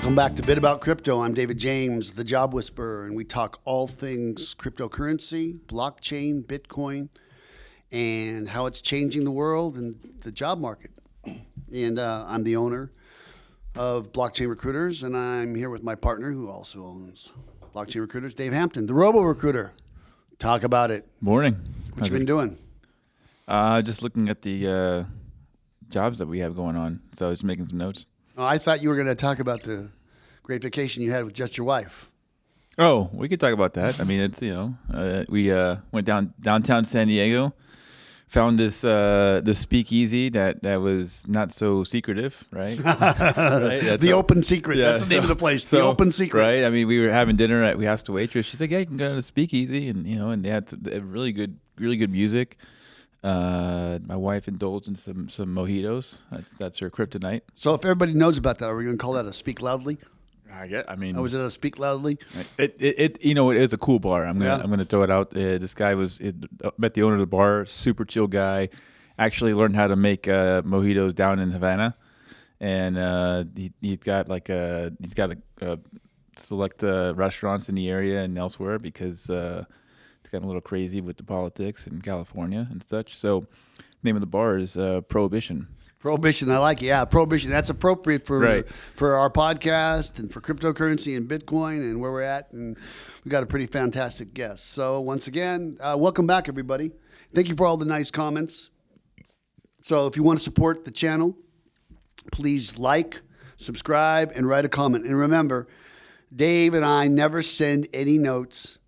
Welcome back to Bit About Crypto. I'm David James, the Job Whisperer, and we talk all things cryptocurrency, blockchain, Bitcoin, and how it's changing the world and the job market. And I'm the owner of Blockchain Recruiters, and I'm here with my partner who also owns Blockchain Recruiters, Dave Hampton, the Robo Recruiter. Talk about it. Morning. What you been doing? Just looking at the jobs that we have going on. So just making some notes. Oh, I thought you were going to talk about the great vacation you had with just your wife. Oh, we could talk about that. I mean, it's, we went downtown San Diego, found this speakeasy that was not so secretive, right? Right? The Open Secret. Yeah, That's the name of the place. The Open Secret. Right. I mean, we were having dinner. We asked the waitress. She's like, "Yeah, you can go to the speakeasy," and they had really good music. My wife indulged in some mojitos. That's her kryptonite. So if everybody knows about that, are we going to call that a Speak Loudly? I mean, was it a Speak Loudly? It is a cool bar. I'm gonna throw it out. This guy met the owner of the bar, super chill guy. Actually learned how to make mojitos down in Havana, and he's got select restaurants in the area and elsewhere because it's gotten a little crazy with the politics in California and such. So, name of the bar is Prohibition. Prohibition, I like it. Yeah, Prohibition. That's appropriate for Right. for our podcast and for cryptocurrency and Bitcoin and where we're at. And we got a pretty fantastic guest. So once again, welcome back, everybody. Thank you for all the nice comments. So if you want to support the channel, please like, subscribe, and write a comment. And remember, Dave and I never send any notes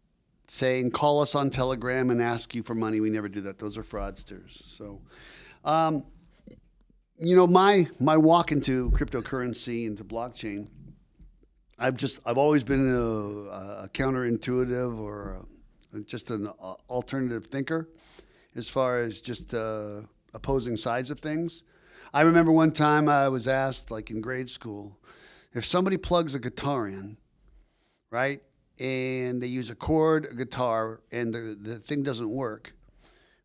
saying call us on Telegram and ask you for money. We never do that. Those are fraudsters. So, my walk into cryptocurrency, into blockchain, I've always been a counterintuitive or just an alternative thinker as far as just opposing sides of things. I remember one time I was asked, like in grade school, if somebody plugs a guitar in, right, and they use a chord, a guitar, and the thing doesn't work,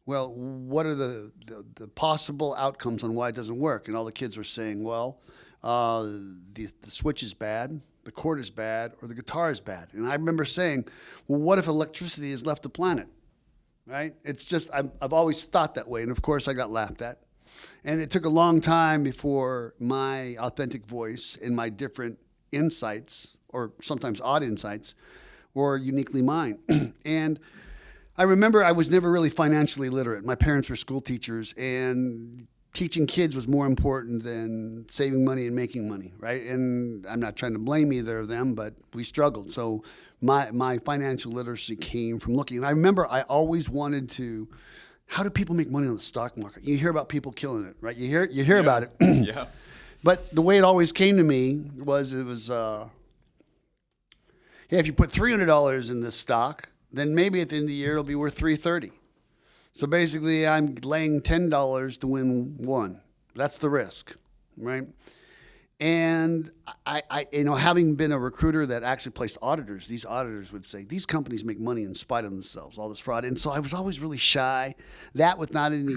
well, what are the possible outcomes on why it doesn't work? And all the kids were saying, well, the switch is bad, the chord is bad, or the guitar is bad. And I remember saying, well, what if electricity has left the planet, right? It's just, I've always thought that way. And of course, I got laughed at. And it took a long time before my authentic voice and my different insights, or sometimes odd insights, were uniquely mine. And I remember I was never really financially literate. My parents were school teachers, and teaching kids was more important than saving money and making money, right? And I'm not trying to blame either of them, but we struggled. So my financial literacy came from looking. And I remember I always wanted to, how do people make money on the stock market? You hear about people killing it, right? You hear about it. Yeah. But the way it always came to me was if you put $300 in this stock, then maybe at the end of the year it'll be worth $330. So basically, I'm laying $10 to win $1. That's the risk, right? And I having been a recruiter that actually placed auditors, these auditors would say these companies make money in spite of themselves, all this fraud. And so I was always really shy. That with not any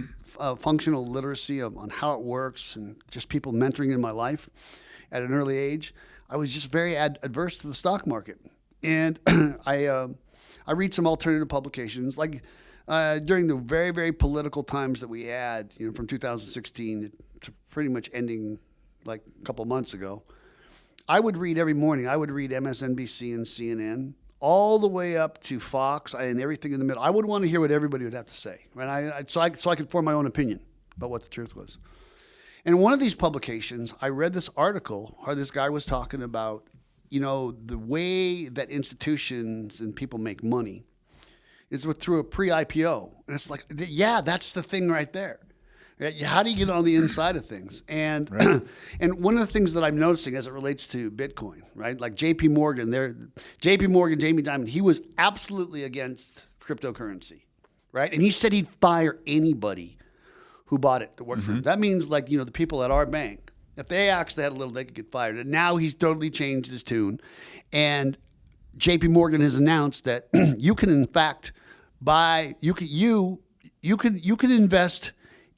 functional literacy on how it works, and just people mentoring in my life at an early age, I was just very adverse to the stock market. And I read some alternative publications, like during the very, very political times that we had, from 2016 to pretty much ending like a couple months ago. I would read every morning. I would read MSNBC and CNN, all the way up to Fox and everything in the middle. I would want to hear what everybody would have to say, right? So I could form my own opinion about what the truth was. And in one of these publications, I read this article where this guy was talking about the way that institutions and people make money is through a pre-IPO. And it's like, yeah, that's the thing right there. How do you get on the inside of things? And right. And one of the things that I'm noticing as it relates to Bitcoin, right? Like Jamie Dimon, he was absolutely against cryptocurrency, right? And he said he'd fire anybody who bought it that worked for him. That means the people at our bank, if they actually had a little, they could get fired. And now he's totally changed his tune. And JP Morgan has announced that you can in fact buy, you can invest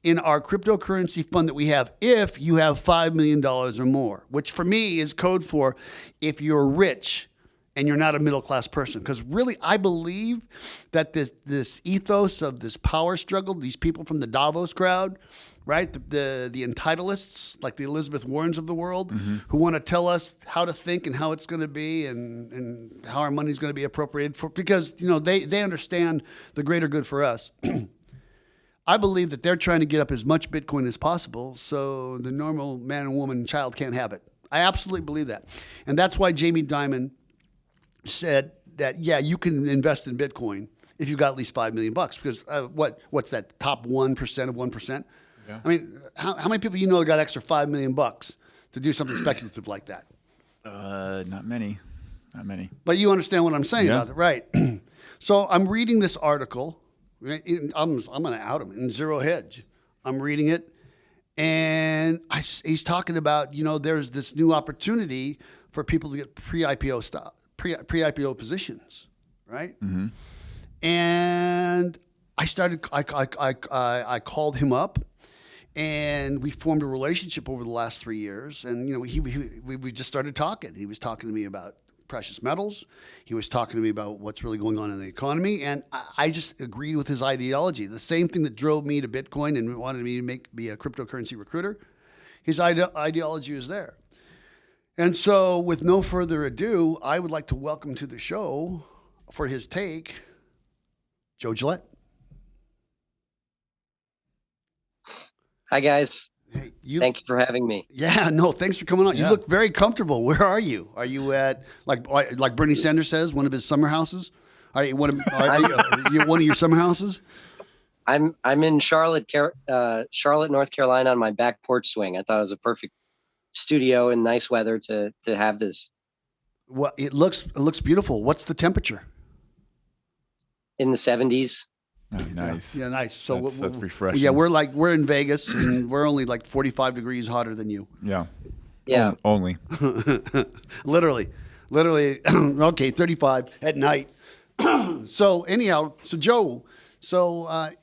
in our cryptocurrency fund that we have if you have $5 million or more, which for me is code for if you're rich and you're not a middle-class person. Because really, I believe that this ethos of this power struggle, these people from the Davos crowd, right? The entitleists, like the Elizabeth Warrens of the world, who want to tell us how to think and how it's going to be and how our money is going to be appropriated for, because they understand the greater good for us. I believe that they're trying to get up as much Bitcoin as possible so the normal man and woman child can't have it. I absolutely believe that. And that's why Jamie Dimon said that, yeah, you can invest in Bitcoin if you've got at least $5 million, because what's that, top 1% of 1%? Yeah. I mean, how many people that got extra $5 million to do something speculative like that? Not many. But you understand what I'm saying about it, right? So I'm reading this article. I'm going to out him in Zero Hedge. I'm reading it, and he's talking about there's this new opportunity for people to get pre-IPO positions, right? Mm-hmm. And I called him up. And we formed a relationship over the last 3 years. And, we just started talking. He was talking to me about precious metals. He was talking to me about what's really going on in the economy. And I just agreed with his ideology. The same thing that drove me to Bitcoin and wanted me to be a cryptocurrency recruiter. His ideology was there. And so with no further ado, I would like to welcome to the show for his take, Joe Gelet. Hi, guys. Hey, thank you for having me. Yeah, no, thanks for coming on. You look very comfortable. Where are you? Are you at, like Bernie Sanders says, one of his summer houses? Are you one of your summer houses? I'm in Charlotte, North Carolina, on my back porch swing. I thought it was a perfect studio and nice weather to have this. Well, it looks beautiful. What's the temperature? In the 70s. Oh, nice. Yeah, nice. So that's refreshing. Yeah, we're in Vegas and we're only like 45 degrees hotter than you. Yeah. Yeah. Only. Literally. Okay, 35 at night. So anyhow, Joe, tell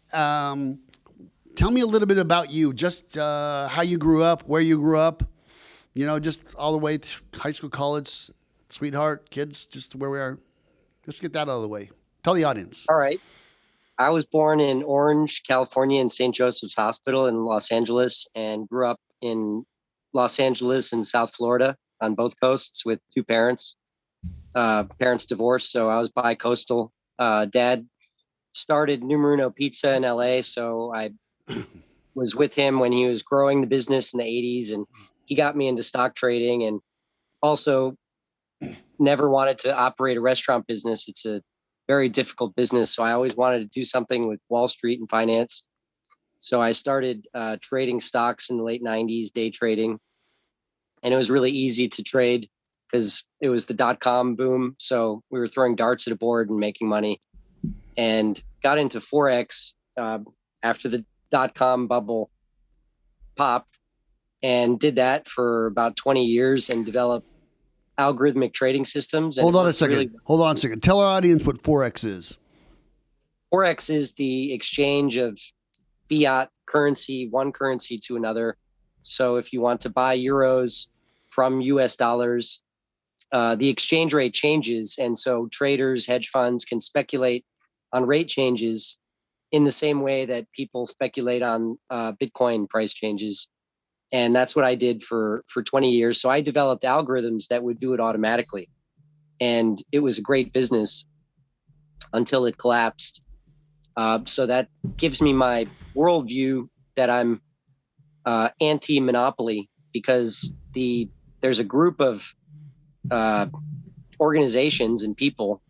me a little bit about you, just how you grew up, where you grew up, just all the way to high school, college, sweetheart, kids, just where we are. Let's get that out of the way. Tell the audience. All right. I was born in Orange, California, in St. Joseph's Hospital in Los Angeles, and grew up in Los Angeles and South Florida on both coasts with two parents. Parents divorced, so I was bi-coastal. Dad started Numero Pizza in LA, so I was with him when he was growing the business in the 80s, and he got me into stock trading, and also never wanted to operate a restaurant business. It's a very difficult business. So I always wanted to do something with Wall Street and finance. So I started trading stocks in the late 90s, day trading. And it was really easy to trade because it was the dot-com boom. So we were throwing darts at a board and making money, and got into Forex after the dot-com bubble popped, and did that for about 20 years and developed algorithmic trading systems. And Hold on a second. Tell our audience what Forex is. Forex is the exchange of fiat currency, one currency to another. So if you want to buy euros from US dollars, the exchange rate changes. And so traders, hedge funds can speculate on rate changes in the same way that people speculate on Bitcoin price changes. And that's what I did for 20 years. So I developed algorithms that would do it automatically. And it was a great business until it collapsed. So that gives me my worldview that I'm anti-monopoly, because there's a group of organizations and people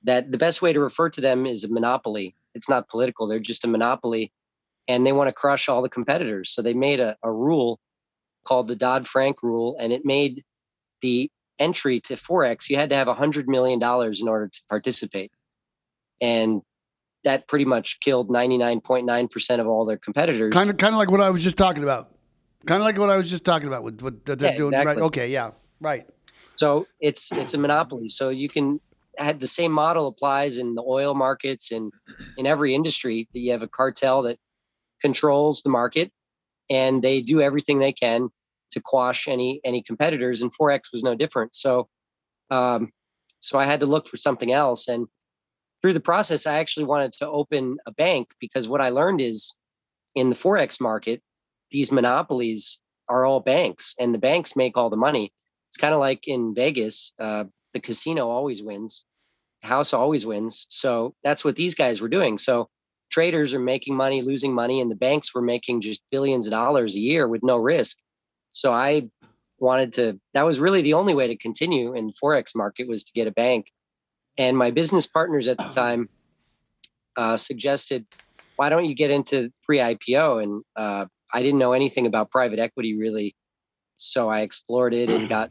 that the best way to refer to them is a monopoly. It's not political. They're just a monopoly, and they want to crush all the competitors. So they made a rule called the Dodd-Frank rule, and it made the entry to Forex, you had to have $100 million in order to participate. And that pretty much killed 99.9% of all their competitors. Kind of like what I was just talking about. With what they're doing. Exactly. Right. Okay. Yeah. Right. So it's a monopoly. So you can have the same model applies in the oil markets and in every industry, that you have a cartel that controls the market, and they do everything they can to quash any competitors. And Forex was no different. Um, so I had to look for something else. And through the process, I actually wanted to open a bank, because what I learned is in the Forex market, these monopolies are all banks, and the banks make all the money. It's kind of like in Vegas, the casino always wins, house always wins. So that's what these guys were doing. So traders are making money, losing money, and the banks were making just billions of dollars a year with no risk. So I wanted to, that was really the only way to continue in the Forex market, was to get a bank. And my business partners at the time suggested, why don't you get into pre-IPO? And I didn't know anything about private equity really. So I explored it and got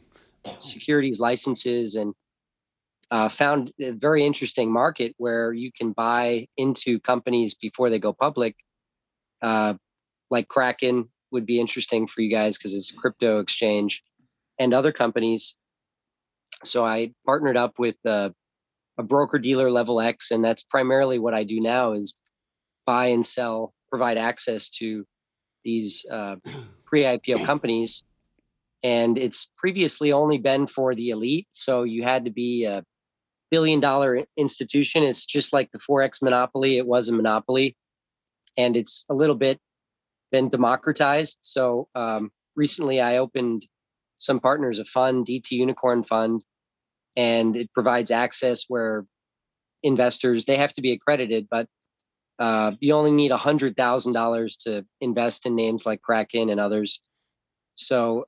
securities licenses, and found a very interesting market where you can buy into companies before they go public. Like Kraken would be interesting for you guys because it's a crypto exchange, and other companies. So I partnered up with a broker dealer level X, and that's primarily what I do now, is buy and sell, provide access to these pre-IPO companies. And it's previously only been for the elite. So you had to be a $1 billion institution. It's just like the Forex monopoly. It was a monopoly, and it's a little bit been democratized. So recently I opened some partners a fund, DT Unicorn Fund, and it provides access where investors, they have to be accredited, but you only need $100,000 to invest in names like Kraken and others. So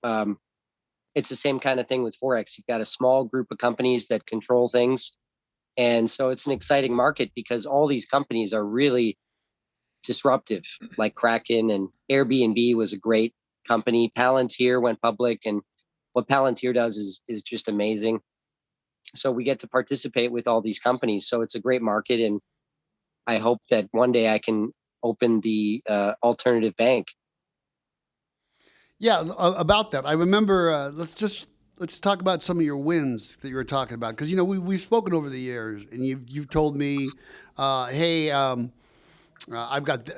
it's the same kind of thing with Forex. You've got a small group of companies that control things. And so it's an exciting market because all these companies are really disruptive, like Kraken, and Airbnb was a great company. Palantir went public, and what Palantir does is just amazing. So we get to participate with all these companies. So it's a great market, and I hope that one day I can open the alternative bank. Yeah, about that. I remember. Let's talk about some of your wins that you were talking about, because we've spoken over the years, and you've told me, hey, I've got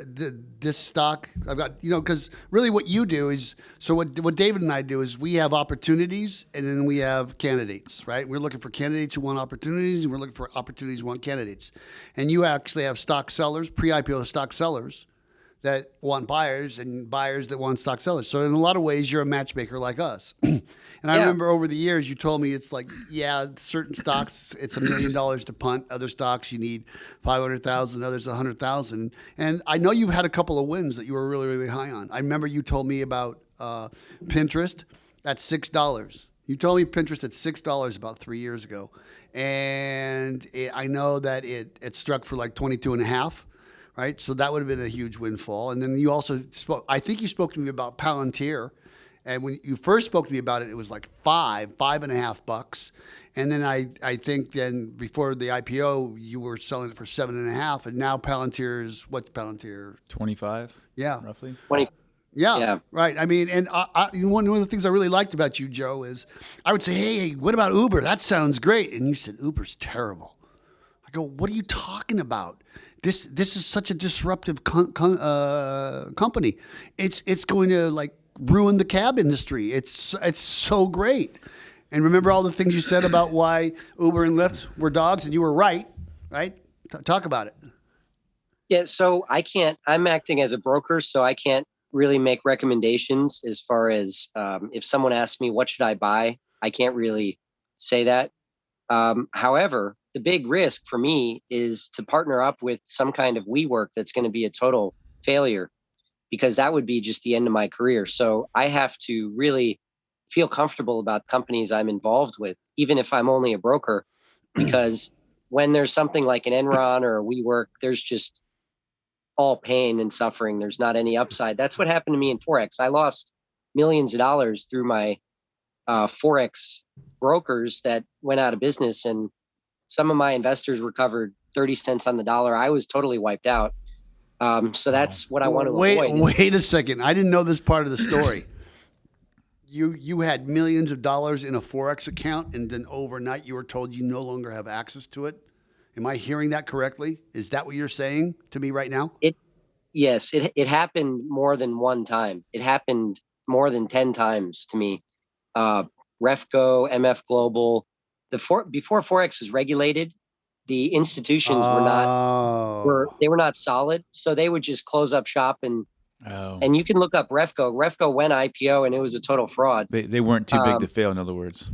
this stock. I've got because really what you do is, so what David and I do is we have opportunities, and then we have candidates, right? We're looking for candidates who want opportunities, and we're looking for opportunities who want candidates. And you actually have stock sellers, pre-IPO stock sellers, that want buyers, and buyers that want stock sellers. So in a lot of ways, you're a matchmaker like us. And I remember over the years, you told me it's like, certain stocks, it's $1 million to punt. Other stocks, you need 500,000, others 100,000. And I know you've had a couple of wins that you were really, really high on. I remember you told me about Pinterest at $6. You told me Pinterest at $6 about 3 years ago. And I know that it struck for like 22 and a half. Right, so that would have been a huge windfall. And then you also spoke. I think you spoke to me about Palantir, and when you first spoke to me about it, it was like $5.50. And then I think then before the IPO, you were selling it for 7.5, and now Palantir is, what's Palantir? 25. Yeah, roughly. 20. Yeah, right. I mean, and one of the things I really liked about you, Joe, is I would say, hey, what about Uber? That sounds great. And you said, Uber's terrible. I go, what are you talking about? This is such a disruptive company. It's going to like ruin the cab industry. It's so great. And remember all the things you said about why Uber and Lyft were dogs, and you were right? Talk about it. Yeah, so I'm acting as a broker, so I can't really make recommendations as far as if someone asks me, what should I buy? I can't really say that. However, the big risk for me is to partner up with some kind of WeWork that's going to be a total failure, because that would be just the end of my career. So I have to really feel comfortable about companies I'm involved with, even if I'm only a broker, because when there's something like an Enron or a WeWork, there's just all pain and suffering. There's not any upside. That's what happened to me in Forex. I lost millions of dollars through my Forex brokers that went out of business, and some of my investors recovered 30 cents on the dollar. I was totally wiped out. So that's what I want to avoid. Wait a second. I didn't know this part of the story. You had millions of dollars in a Forex account, and then overnight you were told you no longer have access to it. Am I hearing that correctly? Is that what you're saying to me right now? Yes, it happened more than one time. It happened more than 10 times to me. Uh, Refco, MF Global, before Forex was regulated, the institutions Oh. they were not solid. So they would just close up shop Oh, and you can look up Refco. Refco went IPO and it was a total fraud. they weren't too big to fail. In other words,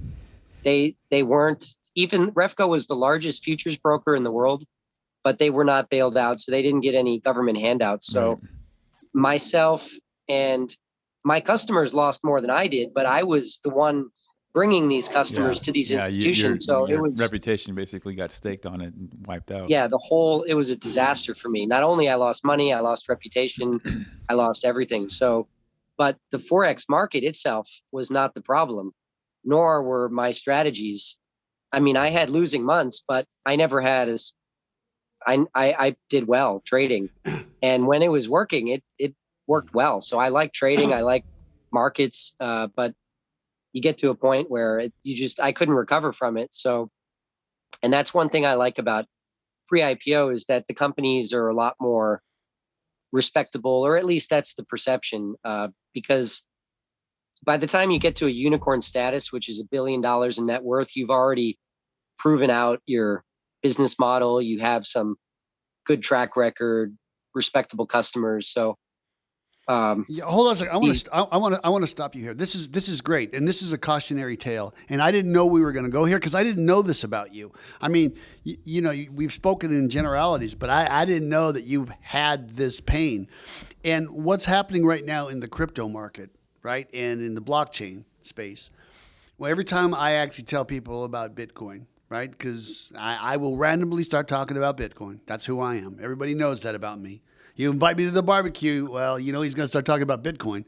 They weren't even Refco was the largest futures broker in the world, but they were not bailed out, so they didn't get any government handouts. right? So myself and my customers lost more than I did, but I was the one bringing these customers to these Yeah. institutions. So it Your was, reputation basically got staked on it and wiped out. yeah, it was a disaster for me. Not only I lost money, I lost reputation, I lost everything. So, but the Forex market itself was not the problem, nor were my strategies. I mean, I had losing months, but I never had as I did well trading. And when it was working, it worked well. So I like trading, I like markets, but you get to a point where I couldn't recover from it. So, and that's one thing I like about pre-IPO is that the companies are a lot more respectable, or at least that's the perception. Because by the time you get to a unicorn status, which is $1 billion in net worth, you've already proven out your business model. You have some good track record, respectable customers. So, Yeah, hold on a second. I want to stop you here. This is great, and this is a cautionary tale. And I didn't know we were going to go here because I didn't know this about you. I mean, we've spoken in generalities, but I didn't know that you've had this pain. And what's happening right now in the crypto market, right, and in the blockchain space. Well, every time I actually tell people about Bitcoin, right, because I will randomly start talking about Bitcoin. That's who I am. Everybody knows that about me. You invite me to the barbecue, well, he's going to start talking about Bitcoin.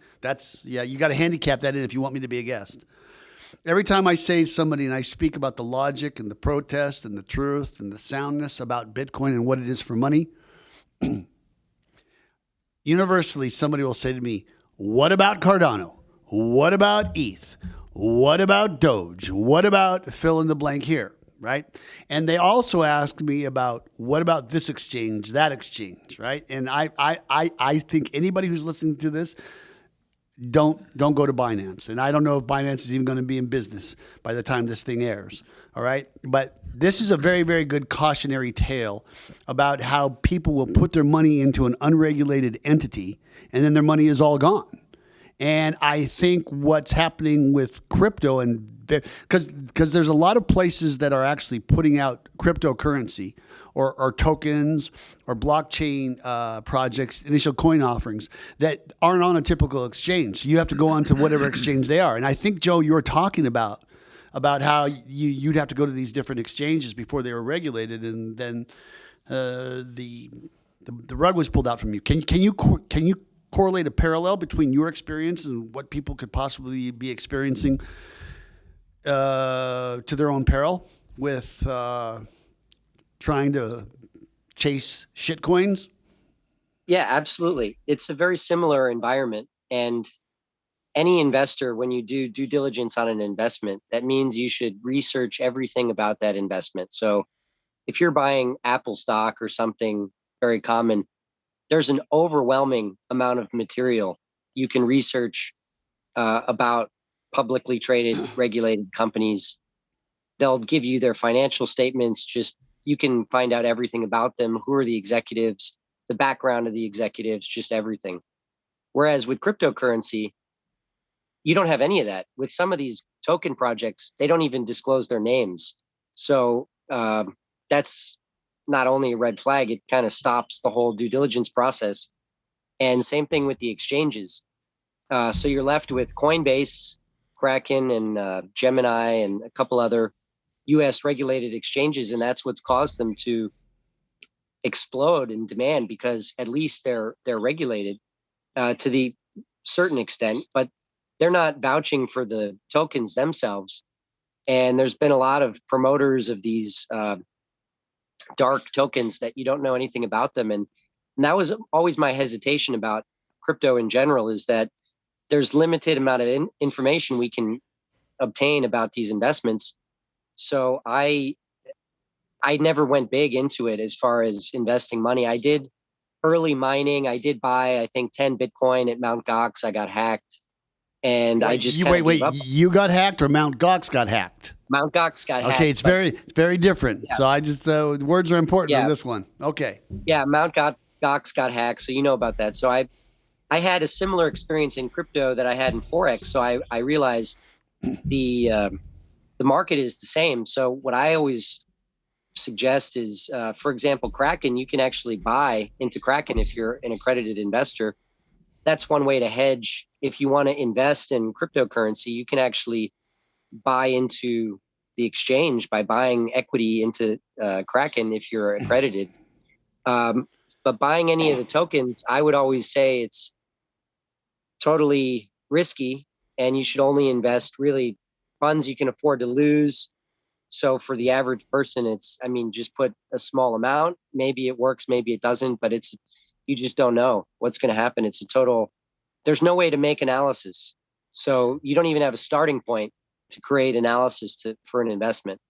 You got to handicap that in if you want me to be a guest. Every time I say to somebody and I speak about the logic and the protest and the truth and the soundness about Bitcoin and what it is for money, universally somebody will say to me, what about Cardano? What about ETH? What about Doge? What about fill in the blank here? Right. And they also ask me about what about this exchange, that exchange. Right. And I think anybody who's listening to this, don't go to Binance. And I don't know if Binance is even going to be in business by the time this thing airs. All right. But this is a very, very good cautionary tale about how people will put their money into an unregulated entity and then their money is all gone. And I think what's happening with crypto, and because there's a lot of places that are actually putting out cryptocurrency or tokens or blockchain projects, initial coin offerings that aren't on a typical exchange. So you have to go on to whatever exchange they are. And I think, Joe, you were talking about how you'd have to go to these different exchanges before they were regulated, and then the rug was pulled out from you. Can you correlate a parallel between your experience and what people could possibly be experiencing to their own peril with trying to chase shit coins? yeah, absolutely. It's a very similar environment. And any investor, when you do due diligence on an investment, that means you should research everything about that investment. So if you're buying Apple stock or something very common, there's an overwhelming amount of material you can research about publicly traded, regulated companies. They'll give you their financial statements. Just you can find out everything about them. Who are the executives? The background of the executives, just everything. Whereas with cryptocurrency, you don't have any of that. With some of these token projects, they don't even disclose their names. So that's not only a red flag, it kind of stops the whole due diligence process. And same thing with the exchanges. So you're left with Coinbase, Kraken, and Gemini, and a couple other U.S. regulated exchanges, and that's what's caused them to explode in demand because at least they're regulated to the certain extent, but they're not vouching for the tokens themselves. And there's been a lot of promoters of these dark tokens that you don't know anything about them, and that was always my hesitation about crypto in general, is that there's limited amount of information we can obtain about these investments. So I never went big into it as far as investing money. I did early mining. I did buy, I think, 10 Bitcoin at Mount Gox. I got hacked, and I just kind of gave up. You got hacked or Mount Gox got hacked? Mount Gox got hacked. Okay, it's very different. Yeah. So I just words are important on Yeah. this one. Okay. Yeah, Gox got hacked, so you know about that. So I had a similar experience in crypto that I had in Forex. So I realized the market is the same. So what I always suggest is, for example, Kraken. You can actually buy into Kraken if you're an accredited investor. That's one way to hedge. If you want to invest in cryptocurrency, you can actually buy into the exchange by buying equity into Kraken if you're accredited. But buying any of the tokens, I would always say it's totally risky, and you should only invest really funds you can afford to lose. So for the average person, just put a small amount. Maybe it works, maybe it doesn't, but you just don't know what's going to happen. There's no way to make analysis. So you don't even have a starting point to create analysis for an investment.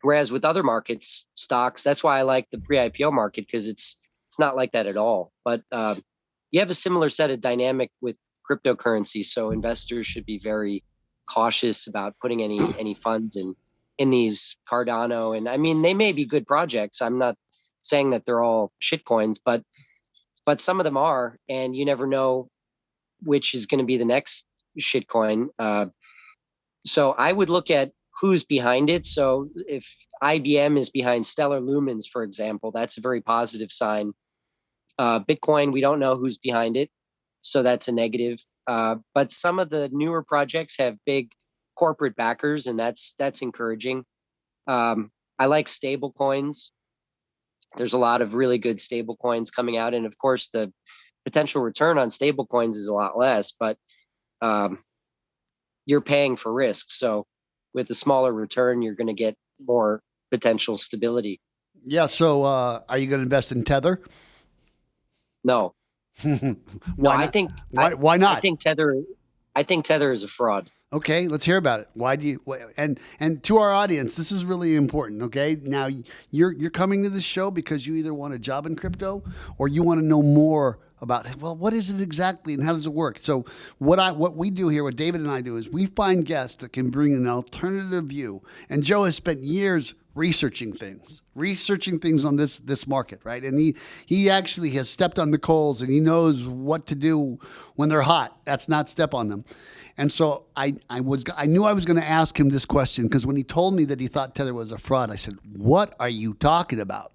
Whereas with other markets, stocks, that's why I like the pre-IPO market, because it's not like that at all. But you have a similar set of dynamic with cryptocurrency. So investors should be very cautious about putting any funds in these Cardano. And I mean, they may be good projects. I'm not saying that they're all shit coins, but some of them are, and you never know which is going to be the next shit coin. So I would look at who's behind it. So if IBM is behind Stellar Lumens, for example, that's a very positive sign. Bitcoin, we don't know who's behind it, so that's a negative. But some of the newer projects have big corporate backers, and that's encouraging. I like stable coins. There's a lot of really good stable coins coming out, and of course, the potential return on stable coins is a lot less, but you're paying for risk. So with a smaller return, you're going to get more potential stability. Yeah. So are you going to invest in Tether? No. Why not? Why not? I think Tether is a fraud. Okay, let's hear about it. Why do you? And to our audience, this is really important. Okay, now you're coming to this show because you either want a job in crypto or you want to know more about, well, what is it exactly and how does it work? So what we do here, what David and I do, is we find guests that can bring an alternative view. And Joe has spent years researching things on this market, right? And he actually has stepped on the coals, and he knows what to do when they're hot. That's not step on them. And so I knew I was going to ask him this question, because when he told me that he thought Tether was a fraud, I said, "What are you talking about?"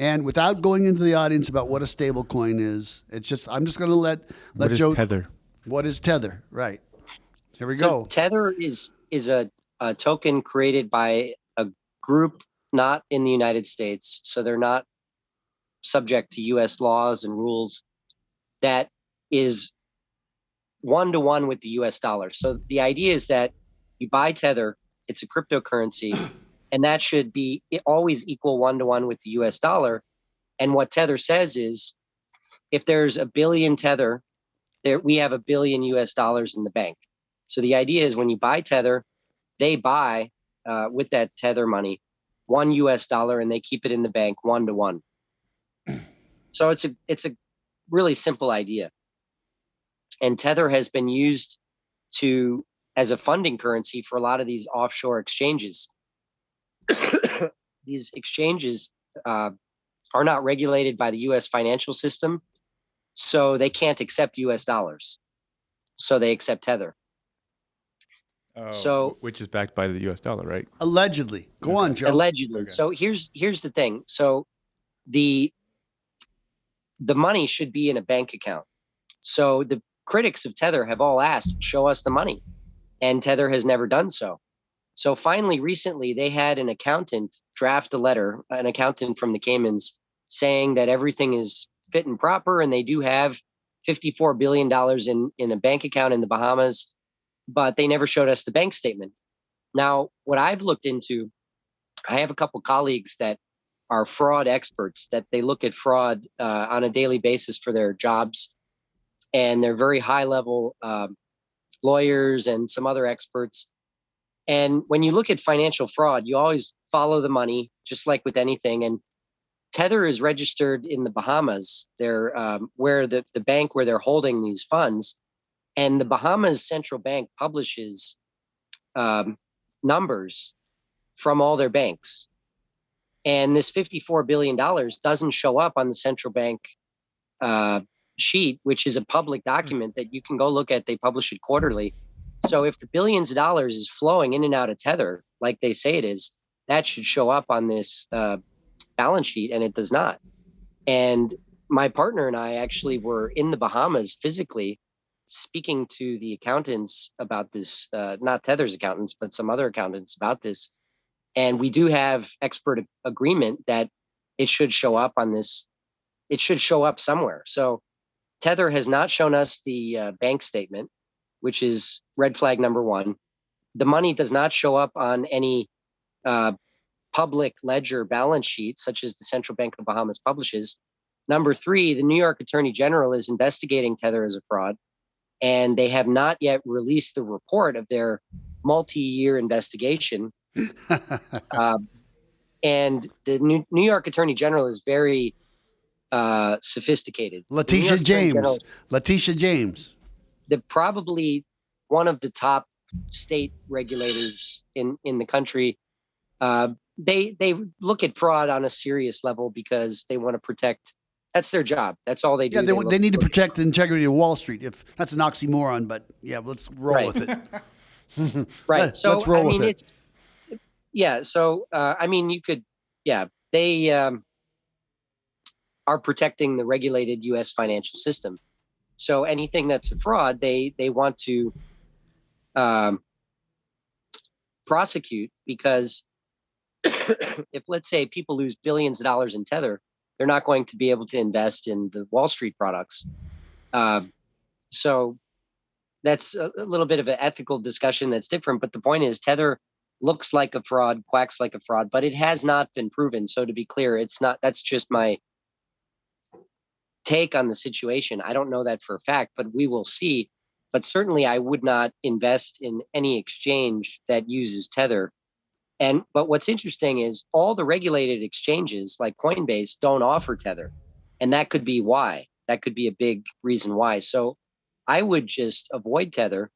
And without going into the audience about what a stable coin is, I'm just going to let Joe. What is Tether? What is Tether? Right. Here we go. Tether is a token created by a group not in the United States, so they're not subject to U.S. laws and rules. That is 1-to-1 with the U.S. dollar. So the idea is that you buy Tether, it's a cryptocurrency, and that should be always equal 1-to-1 with the U.S. dollar. And what Tether says is, if there's a billion Tether, we have $1 billion US in the bank. So the idea is, when you buy Tether, they buy with that Tether money $1 US, and they keep it in the bank 1-to-1. So it's a really simple idea. And Tether has been used as a funding currency for a lot of these offshore exchanges. These exchanges are not regulated by the U.S. financial system, so they can't accept U.S. dollars. So they accept Tether. Which is backed by the U.S. dollar, right? Allegedly. Go on, Joe. Allegedly. Okay. So here's the thing. So the money should be in a bank account. So the critics of Tether have all asked, show us the money. And Tether has never done so. So finally, recently, they had an accountant draft a letter, an accountant from the Caymans, saying that everything is fit and proper, and they do have $54 billion in a bank account in the Bahamas, but they never showed us the bank statement. Now, what I've looked into, I have a couple colleagues that are fraud experts, that they look at fraud on a daily basis for their jobs, and they're very high-level lawyers and some other experts. And when you look at financial fraud, you always follow the money, just like with anything. And Tether is registered in the Bahamas. They're where the bank where they're holding these funds, and the Bahamas central bank publishes numbers from all their banks. And this $54 billion doesn't show up on the central bank sheet, which is a public document that you can go look at. They publish it quarterly. So if the billions of dollars is flowing in and out of Tether, like they say it is, that should show up on this balance sheet, and it does not. And my partner and I actually were in the Bahamas physically speaking to the accountants about this, not Tether's accountants, but some other accountants about this. And we do have expert agreement that it should show up on this. It should show up somewhere. So Tether has not shown us the bank statement, which is red flag number one. The money does not show up on any public ledger balance sheet, such as the Central Bank of Bahamas publishes. Number three, the New York Attorney General is investigating Tether as a fraud, and they have not yet released the report of their multi-year investigation. And the New York Attorney General is very sophisticated. Letitia James. Probably one of the top state regulators in the country. They look at fraud on a serious level because they want to protect. That's their job. That's all they do. Yeah, they need to protect the integrity of Wall Street. If that's an oxymoron, but yeah, let's roll with it. Right. So let's roll with it. So I mean, you could. Yeah, they are protecting the regulated U.S. financial system. So anything that's a fraud, they want to prosecute, because if, let's say, people lose billions of dollars in Tether, they're not going to be able to invest in the Wall Street products. So that's a little bit of an ethical discussion that's different. But the point is, Tether looks like a fraud, quacks like a fraud, but it has not been proven. So to be clear, it's not. That's just my take on the situation. I don't know that for a fact, but we will see. But certainly I would not invest in any exchange that uses Tether. But what's interesting is all the regulated exchanges like Coinbase don't offer Tether. And that could be why. That could be a big reason why. So I would just avoid Tether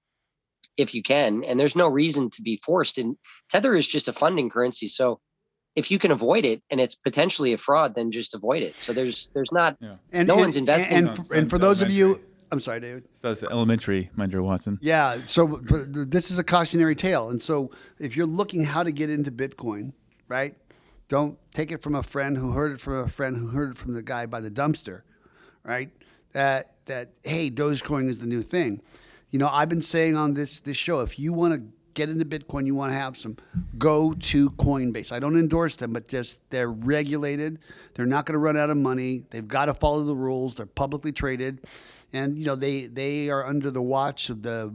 if you can. And there's no reason to be forced. And Tether is just a funding currency. So if you can avoid it and it's potentially a fraud, then just avoid it. So there's not, no one's investing. And for those of you, I'm sorry, David. So it's elementary, Mandra Watson. Yeah. So this is a cautionary tale. And so if you're looking how to get into Bitcoin, right? Don't take it from a friend who heard it from a friend who heard it from the guy by the dumpster, right? That hey, Dogecoin is the new thing. You know, I've been saying on this show, if you want to get into Bitcoin, you want to have some, go to Coinbase. I don't endorse them, but just they're regulated. They're not going to run out of money. They've got to follow the rules. They're publicly traded. And, you know, they are under the watch of the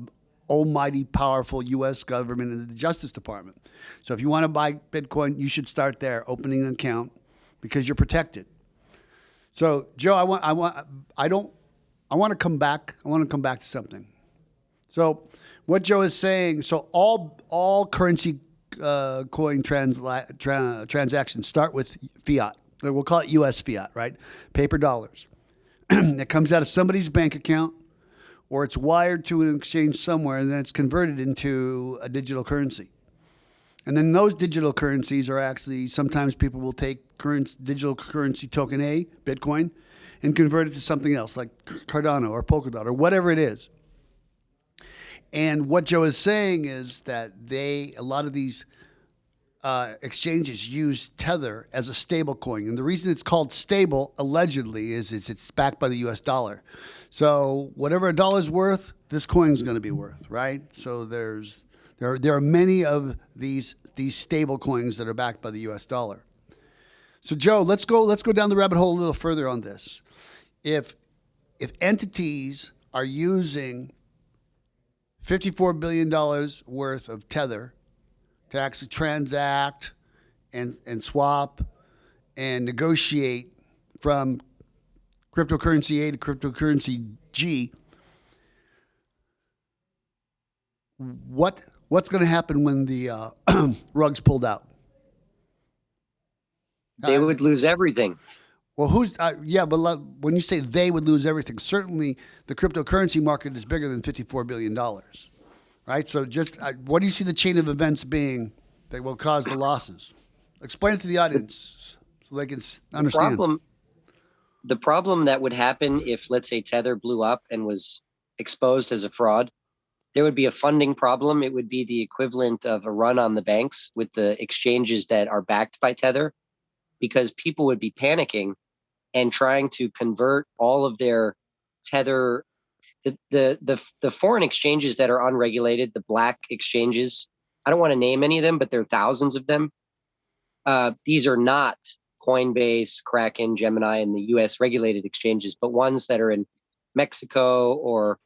almighty powerful U.S. government and the Justice Department. So if you want to buy Bitcoin, you should start there, opening an account, because you're protected. So, Joe, I want to come back. I want to come back to something. So what Joe is saying, so all currency coin transactions start with fiat. We'll call it U.S. fiat, right? Paper dollars. It comes out of somebody's bank account, or it's wired to an exchange somewhere, and then it's converted into a digital currency. And then those digital currencies are actually, sometimes people will take digital currency token A, Bitcoin, and convert it to something else like Cardano or Polkadot or whatever it is. And what Joe is saying is that a lot of these exchanges use Tether as a stable coin. And the reason it's called stable, allegedly, is it's backed by the US dollar. So whatever a dollar's worth, this coin's going to be worth, right? So there are many of these stable coins that are backed by the US dollar. So Joe, let's go down the rabbit hole a little further on this. If entities are using $54 billion worth of Tether to actually transact and swap and negotiate from cryptocurrency A to cryptocurrency G, what's going to happen when the rug's pulled out? They would lose everything. Well, when you say they would lose everything, certainly the cryptocurrency market is bigger than $54 billion, right? So just what do you see the chain of events being that will cause the losses? Explain it to the audience so they can understand. The problem that would happen if, let's say, Tether blew up and was exposed as a fraud, there would be a funding problem. It would be the equivalent of a run on the banks with the exchanges that are backed by Tether, because people would be panicking and trying to convert all of their Tether, the foreign exchanges that are unregulated, the black exchanges. I don't want to name any of them, but there are thousands of them. These are not Coinbase, Kraken, Gemini, and the US regulated exchanges, but ones that are in Mexico or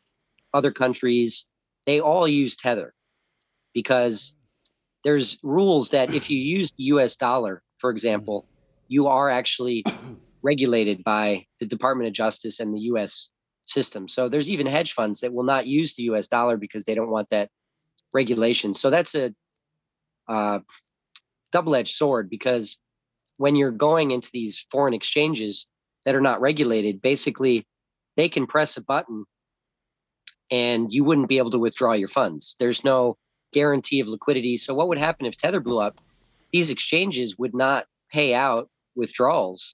other countries. They all use Tether because there's rules that if you use the US dollar, for example, you are actually regulated by the Department of Justice and the US system. So there's even hedge funds that will not use the US dollar because they don't want that regulation. So that's a double-edged sword, because when you're going into these foreign exchanges that are not regulated, basically they can press a button and you wouldn't be able to withdraw your funds. There's no guarantee of liquidity. So what would happen if Tether blew up? These exchanges would not pay out withdrawals.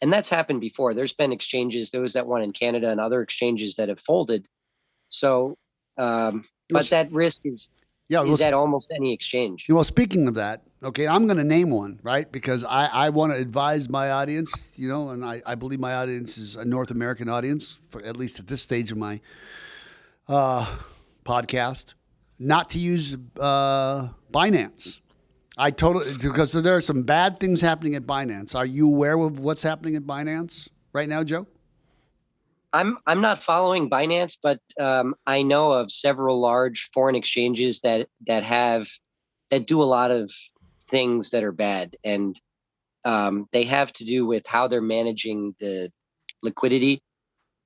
And that's happened before. There's been exchanges, there was that one in Canada and other exchanges that have folded. So, but that risk is at almost any exchange. Well, speaking of that, okay, I'm going to name one, right? Because I want to advise my audience, and I believe my audience is a North American audience, for at least at this stage of my podcast, not to use Binance. Because there are some bad things happening at Binance. Are you aware of what's happening at Binance right now, Joe? I'm not following Binance, but I know of several large foreign exchanges that do a lot of things that are bad, and they have to do with how they're managing the liquidity,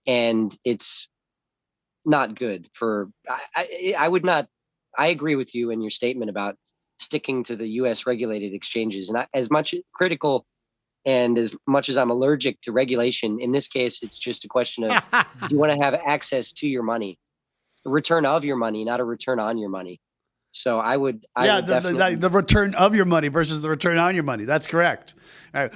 and it's not good for. I would not. I agree with you in your statement about sticking to the U.S. regulated exchanges, and as much critical. And as much as I'm allergic to regulation, in this case, it's just a question of do you want to have access to your money, a return of your money, not a return on your money. So I would definitely the return of your money versus the return on your money. That's correct. All right.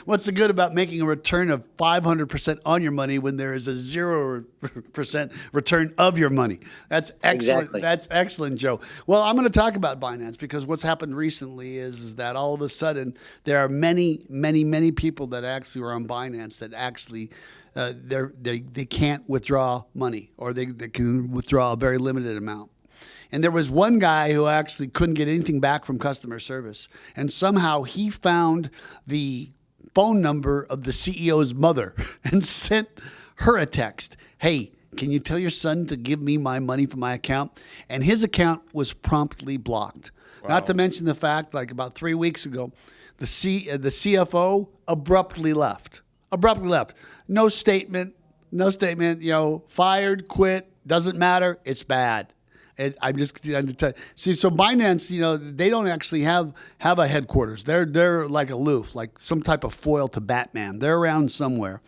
What's the good about making a return of 500% on your money when there is a 0% return of your money? That's excellent. Exactly. That's excellent, Joe. Well, I'm going to talk about Binance because what's happened recently is that all of a sudden there are many, many, many people that actually are on Binance that actually they can't withdraw money, or they can withdraw a very limited amount. And there was one guy who actually couldn't get anything back from customer service. And somehow he found the phone number of the CEO's mother and sent her a text. Hey, can you tell your son to give me my money from my account? And his account was promptly blocked. Wow. Not to mention the fact, like about 3 weeks ago, the CFO abruptly left. No statement, fired, quit, doesn't matter, it's bad. I'm just see. So Binance, they don't actually have a headquarters. They're like aloof, like some type of foil to Batman. They're around somewhere.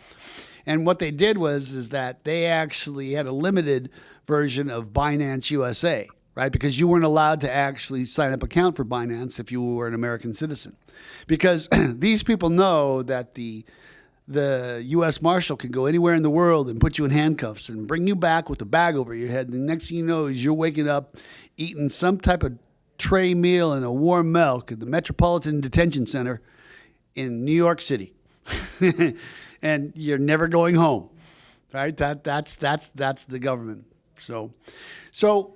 And what they did is that they actually had a limited version of Binance USA, right? Because you weren't allowed to actually sign up an account for Binance if you were an American citizen, because these people know that the U.S. Marshal can go anywhere in the world and put you in handcuffs and bring you back with a bag over your head. And the next thing you know is you're waking up eating some type of tray meal and a warm milk at the Metropolitan Detention Center in New York City. And you're never going home, right? That's the government. So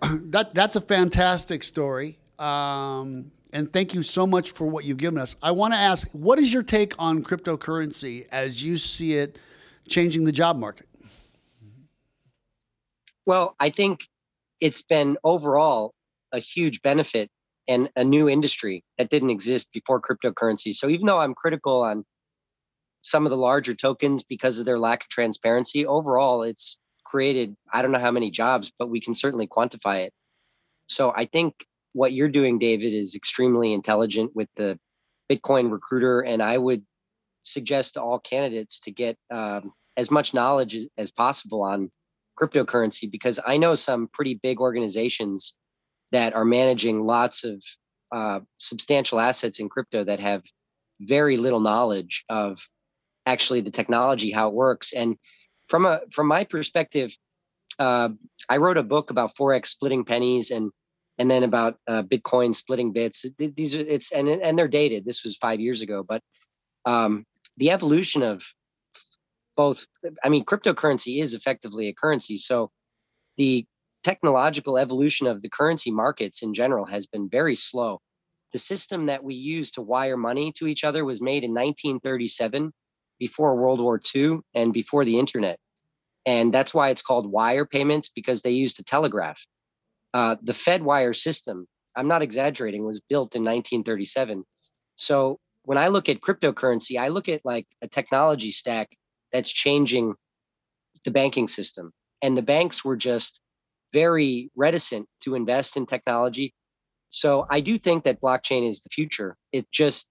that's a fantastic story. And thank you so much for what you've given us. I want to ask, what is your take on cryptocurrency as you see it changing the job market? Well, I think it's been overall a huge benefit and a new industry that didn't exist before cryptocurrency. So even though I'm critical on some of the larger tokens because of their lack of transparency, overall it's created, I don't know how many jobs, but we can certainly quantify it. So I think what you're doing, David, is extremely intelligent with the Bitcoin recruiter. And I would suggest to all candidates to get as much knowledge as possible on cryptocurrency, because I know some pretty big organizations that are managing lots of substantial assets in crypto that have very little knowledge of actually the technology, how it works. And from my perspective, I wrote a book about Forex splitting pennies, and then about Bitcoin splitting bits. These are and they're dated. This was 5 years ago, but the evolution of both. I mean, cryptocurrency is effectively a currency. So the technological evolution of the currency markets in general has been very slow. The system that we use to wire money to each other was made in 1937, before World War II and before the internet. And that's why it's called wire payments, because they used a telegraph. The Fed wire system, I'm not exaggerating, was built in 1937. So when I look at cryptocurrency, I look at like a technology stack that's changing the banking system. And the banks were just very reticent to invest in technology. So I do think that blockchain is the future. It just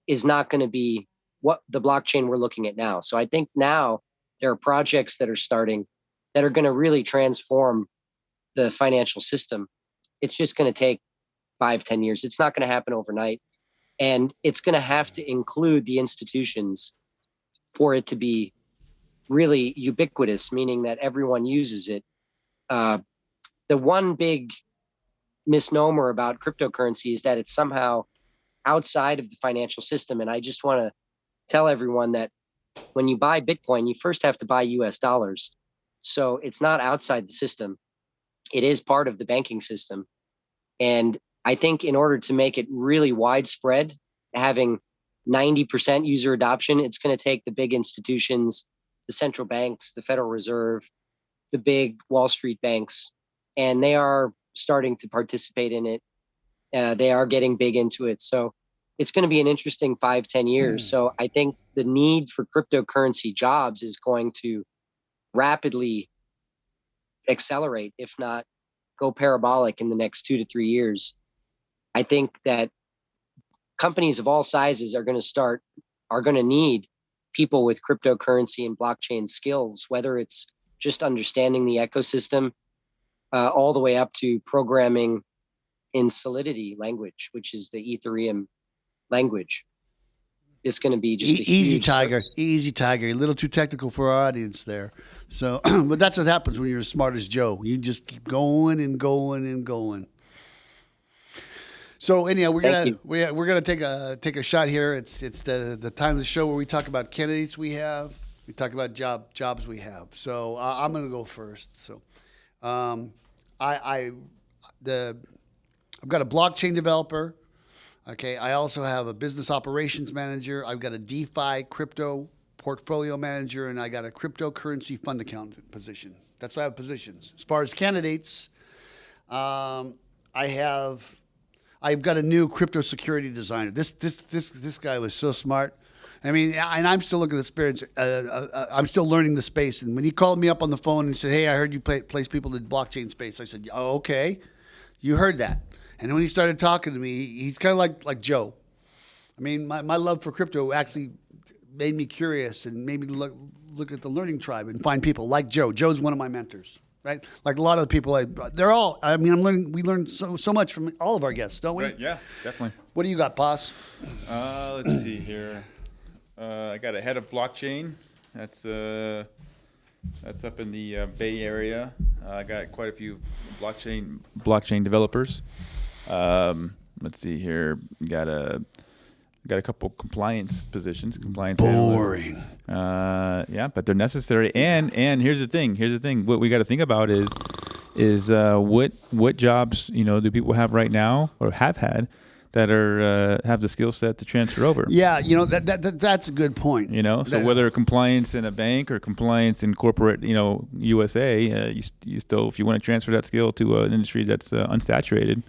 is not going to be what the blockchain we're looking at now. So I think now there are projects that are starting that are going to really transform the financial system. It's just going to take 5-10 years. It's not going to happen overnight. And it's going to have to include the institutions for it to be really ubiquitous, meaning that everyone uses it. The one big misnomer about cryptocurrency is that it's somehow outside of the financial system. And I just want to tell everyone that when you buy Bitcoin, you first have to buy US dollars. So it's not outside the system. It is part of the banking system. And I think in order to make it really widespread, having 90% user adoption, it's going to take the big institutions, the central banks, the Federal Reserve, the big Wall Street banks, and they are starting to participate in it. They are getting big into it. So it's going to be an interesting 5-10 years. So I think the need for cryptocurrency jobs is going to rapidly accelerate, if not go parabolic in the next 2 to 3 years. I think that companies of all sizes are going to need people with cryptocurrency and blockchain skills, whether it's just understanding the ecosystem, all the way up to programming in Solidity language, which is the Ethereum language. It's going to be just a easy huge tiger, easy tiger. A little too technical for our audience there. So, but that's what happens when you're as smart as Joe. You just keep going and going and going. So anyhow, we're gonna take a shot here. It's the time of the show where we talk about candidates we have, we talk about jobs we have. So I'm gonna go first. So I've got a blockchain developer. Okay, I also have a business operations manager. I've got a DeFi crypto portfolio manager, and I got a cryptocurrency fund accountant position. That's why I have positions. As far as candidates, I've got a new crypto security designer. This guy was so smart. I mean, and I'm still looking at the experience. I'm still learning the space. And when he called me up on the phone and said, "Hey, I heard you place people in the blockchain space," I said, "Oh, okay, you heard that." And when he started talking to me, he's kind of like Joe. I mean, my love for crypto actually made me curious and made me look at the learning tribe and find people like Joe. Joe's one of my mentors. Right, like a lot of the people, they're all. I mean, I'm learning. We learn so much from all of our guests, don't we? Right, yeah, definitely. What do you got, boss? Let's see here. I got a head of blockchain. That's up in the Bay Area. I got quite a few blockchain developers. Let's see here. Got a couple compliance positions. Compliance boring. Yeah, but they're necessary. And here's the thing. What we got to think about is what jobs do people have right now or have had that are have the skill set to transfer over. Yeah, that's a good point. So whether compliance in a bank or compliance in corporate, USA, you still, if you want to transfer that skill to an industry that's unsaturated.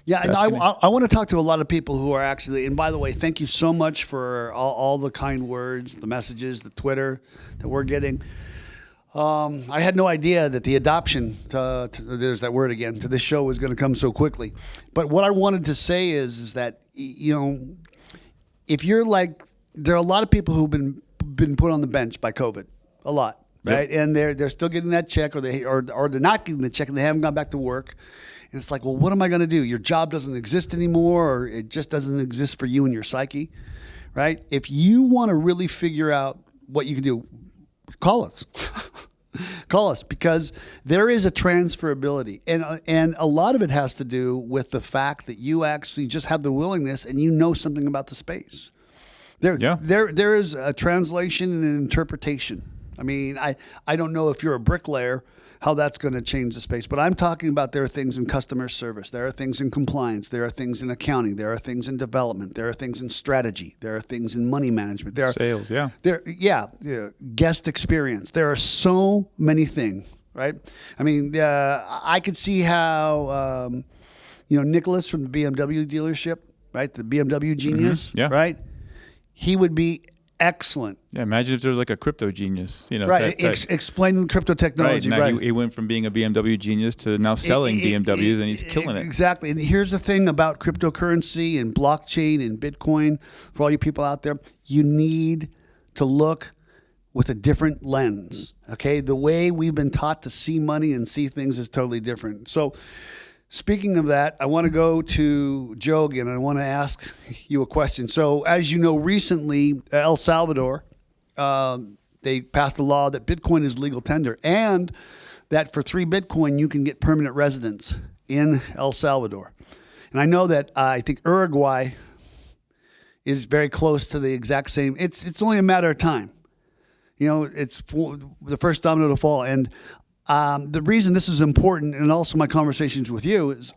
Yeah, and I want to talk to a lot of people who are actually, and by the way, thank you so much for all the kind words, the messages, the Twitter that we're getting. I had no idea that the adoption, there's that word again, to this show was going to come so quickly. But what I wanted to say is that, if you're like there are a lot of people who've been put on the bench by COVID, a lot, right? Yep. And they're still getting that check, or they're not getting the check, and they haven't gone back to work. And it's like, well, what am I going to do? Your job doesn't exist anymore, or it just doesn't exist for you and your psyche, right? If you want to really figure out what you can do, call us. Call us, because there is a transferability, and a lot of it has to do with the fact that you actually just have the willingness and you know something about the space. There is a translation and an interpretation. I mean, I don't know if you're a bricklayer, how that's going to change the space. But I'm talking about there are things in customer service. There are things in compliance. There are things in accounting. There are things in development. There are things in strategy. There are things in money management. There are sales, guest experience. There are so many things, right? I mean, I could see how, Nicholas from the BMW dealership, right? The BMW genius, right? He would be excellent. Yeah, imagine if there was like a crypto genius, right? Explaining crypto technology. Right. Now he went from being a BMW genius to now selling BMWs, and he's killing it. Exactly. And here's the thing about cryptocurrency and blockchain and Bitcoin. For all you people out there, you need to look with a different lens. Okay, the way we've been taught to see money and see things is totally different. So, speaking of that, I want to go to Joe again. I want to ask you a question. So, as you know, recently, El Salvador, they passed a law that Bitcoin is legal tender, and that for 3 Bitcoin, you can get permanent residence in El Salvador. And I know that I think Uruguay is very close to the exact same. It's only a matter of time. It's the first domino to fall. And the reason this is important, and also my conversations with you, is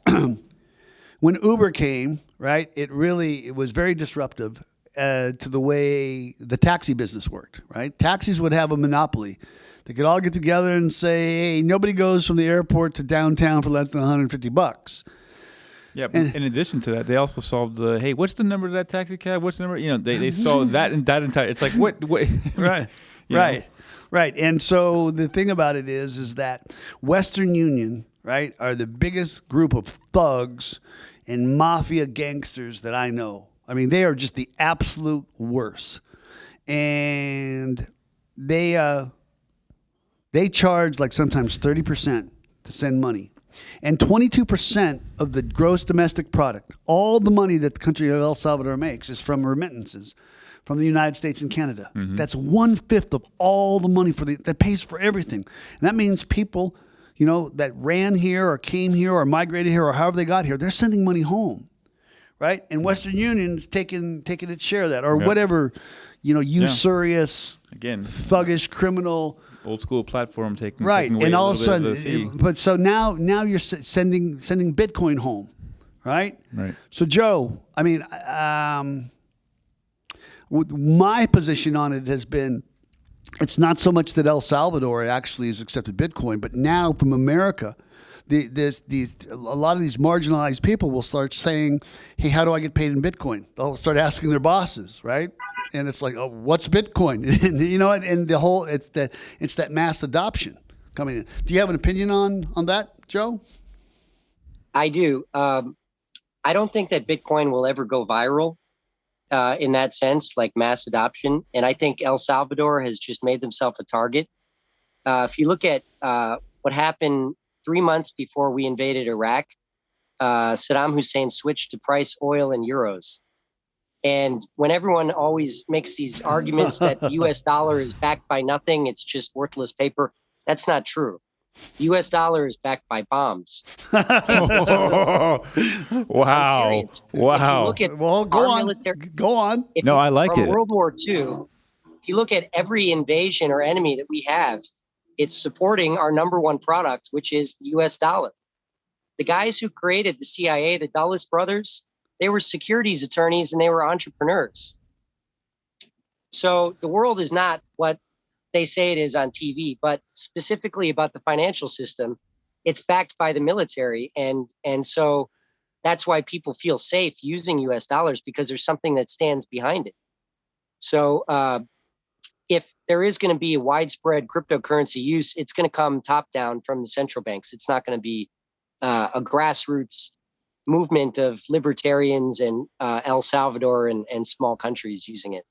when Uber came, right, it was very disruptive to the way the taxi business worked, right? Taxis would have a monopoly. They could all get together and say, hey, nobody goes from the airport to downtown for less than $150. Yeah, but in addition to that, they also solved the, hey, what's the number of that taxi cab? What's the number? They solved that and that entire, it's like, what? Right, right. Right. And so the thing about it is that Western Union, right, are the biggest group of thugs and mafia gangsters that I know. I mean, they are just the absolute worst. And they charge like sometimes 30% to send money. And 22% of the gross domestic product, all the money that the country of El Salvador makes, is from remittances from the United States and Canada. Mm-hmm. That's 1/5 of all the money that pays for everything. And that means people, that ran here or came here or migrated here or however they got here, they're sending money home, right? And Western Union's taking its share of that, or whatever, usurious, again, thuggish, criminal, old school platform taking away and all of a sudden, but so now you're sending Bitcoin home, right? Right. So Joe, I mean, my position on it has been, it's not so much that El Salvador actually has accepted Bitcoin, but now from America, a lot of these marginalized people will start saying, hey, how do I get paid in Bitcoin? They'll start asking their bosses, right? And it's like, oh, what's Bitcoin? And and the whole, it's that mass adoption coming in. Do you have an opinion on that, Joe? I do. I don't think that Bitcoin will ever go viral. In that sense, like mass adoption. And I think El Salvador has just made themselves a target. If you look at what happened 3 months before we invaded Iraq, Saddam Hussein switched to price oil in euros. And when everyone always makes these arguments that the US dollar is backed by nothing, it's just worthless paper, that's not true. The US dollar is backed by bombs. Wow. Wow. Go on. No, I like it. From World War II, if you look at every invasion or enemy that we have, it's supporting our number one product, which is the US dollar. The guys who created the CIA, the Dulles brothers, they were securities attorneys and they were entrepreneurs. So the world is not what they say it is on TV, but specifically about the financial system, it's backed by the military. And so that's why people feel safe using US dollars, because there's something that stands behind it. So if there is going to be a widespread cryptocurrency use, it's going to come top down from the central banks. It's not going to be a grassroots movement of libertarians and El Salvador and small countries using it.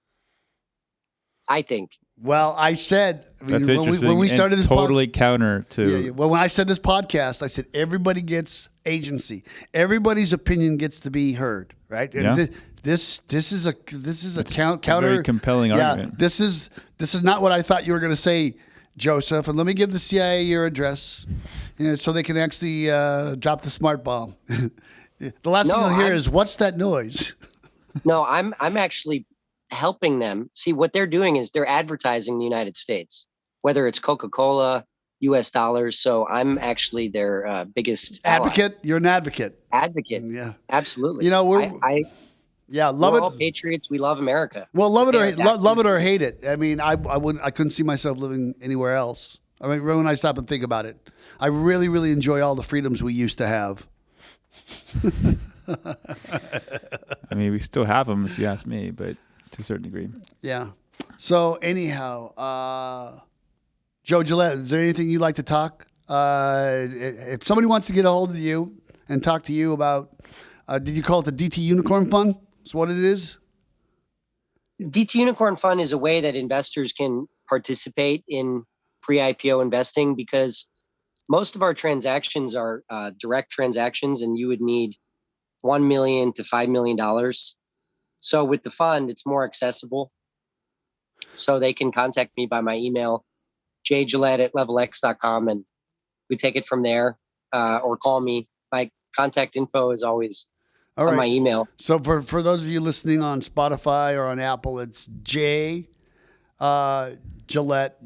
I think. Well, I said That's interesting. when we started this totally counter to. Well, when I said this podcast, I said everybody gets agency. Everybody's opinion gets to be heard, right? And Yeah. this is a counter. Very compelling argument. This is not what I thought you were going to say, Joseph. And let me give the CIA your address, so they can actually drop the smart bomb. The last thing you'll hear is, "What's that noise?" No, I'm actually helping them. See, what they're doing is they're advertising the United States, whether it's Coca-Cola, US dollars. So I'm actually their biggest advocate. ally. You're an advocate. Advocate. Yeah. Absolutely. Love we're it. all patriots. We love America. Well, love it or hate it. I mean, I couldn't see myself living anywhere else. I mean, when I stop and think about it, I really, really enjoy all the freedoms we used to have. I mean, we still have them, if you ask me, but to a certain degree. Yeah. So anyhow, Joe Gelet, is there anything you'd like to talk? If somebody wants to get a hold of you and talk to you about, did you call it the DT Unicorn Fund? That's what it is? DT Unicorn Fund is a way that investors can participate in pre-IPO investing, because most of our transactions are direct transactions, and you would need $1 million to $5 million. So with the fund, it's more accessible. So they can contact me by my email, jgelet@levelx.com, and we take it from there, or call me. My contact info is always on my email. So for those of you listening on Spotify or on Apple, it's Gelet, Gelet,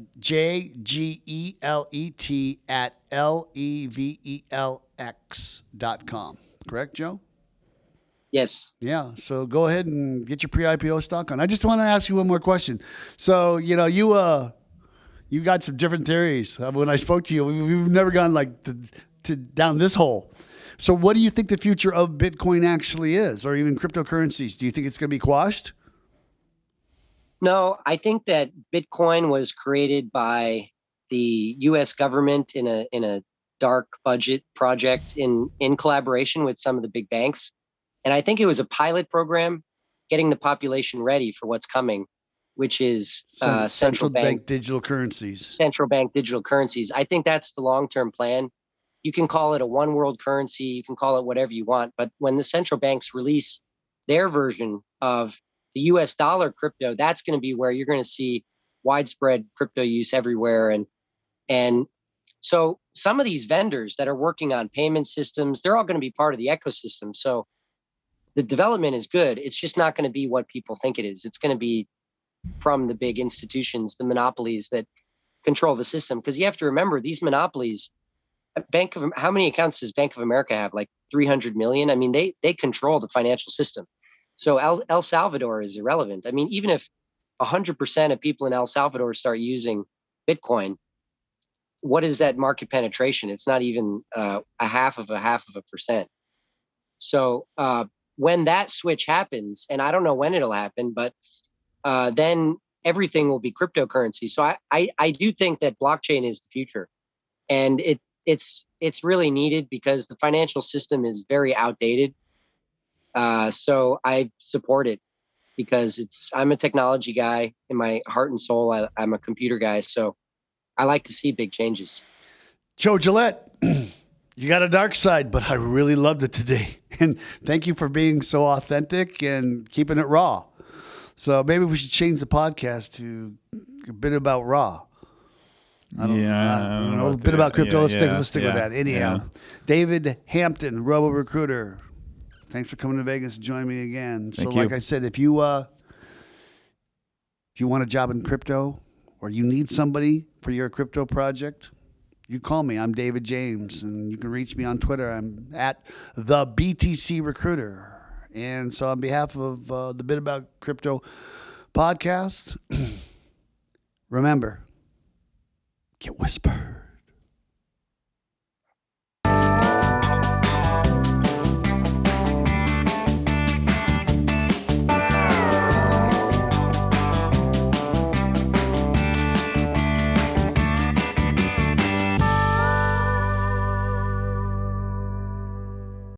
@levelx.com. Correct, Joe? Yes. Yeah. So go ahead and get your pre-IPO stock on. I just want to ask you one more question. So, you got some different theories. When I spoke to you, we've never gone to down this hole. So what do you think the future of Bitcoin actually is, or even cryptocurrencies? Do you think it's going to be quashed? No, I think that Bitcoin was created by the U.S. government in a dark budget project in collaboration with some of the big banks. And I think it was a pilot program getting the population ready for what's coming, which is central bank digital currencies. Central bank digital currencies. I think that's the long-term plan. You can call it a one world currency. You can call it whatever you want. But when the central banks release their version of the US dollar crypto, that's going to be where you're going to see widespread crypto use everywhere. And so some of these vendors that are working on payment systems, they're all going to be part of the ecosystem. So the development is good. It's just not going to be what people think it is. It's going to be from the big institutions, the monopolies that control the system. Because you have to remember, these monopolies, how many accounts does Bank of America have? Like 300 million? I mean, they control the financial system. So El Salvador is irrelevant. I mean, even if 100% of people in El Salvador start using Bitcoin, what is that market penetration? It's not even a half of a percent. So when that switch happens, and I don't know when it'll happen, but then everything will be cryptocurrency. So I do think that blockchain is the future, and it's really needed because the financial system is very outdated. So I support it because I'm a technology guy in my heart and soul. I'm a computer guy, so I like to see big changes. Joe Gelet, you got a dark side, but I really loved it today. And thank you for being so authentic and keeping it raw. So maybe we should change the podcast to a bit about raw. I don't know. A bit about crypto. Let's stick with that. Anyhow, David Hampton, Robo Recruiter. Thanks for coming to Vegas and joining me again. Like I said, if you want a job in crypto or you need somebody for your crypto project, you call me. I'm David James, and you can reach me on Twitter. I'm at the BTC Recruiter. And so on behalf of the Bit About Crypto podcast, remember, get whisper.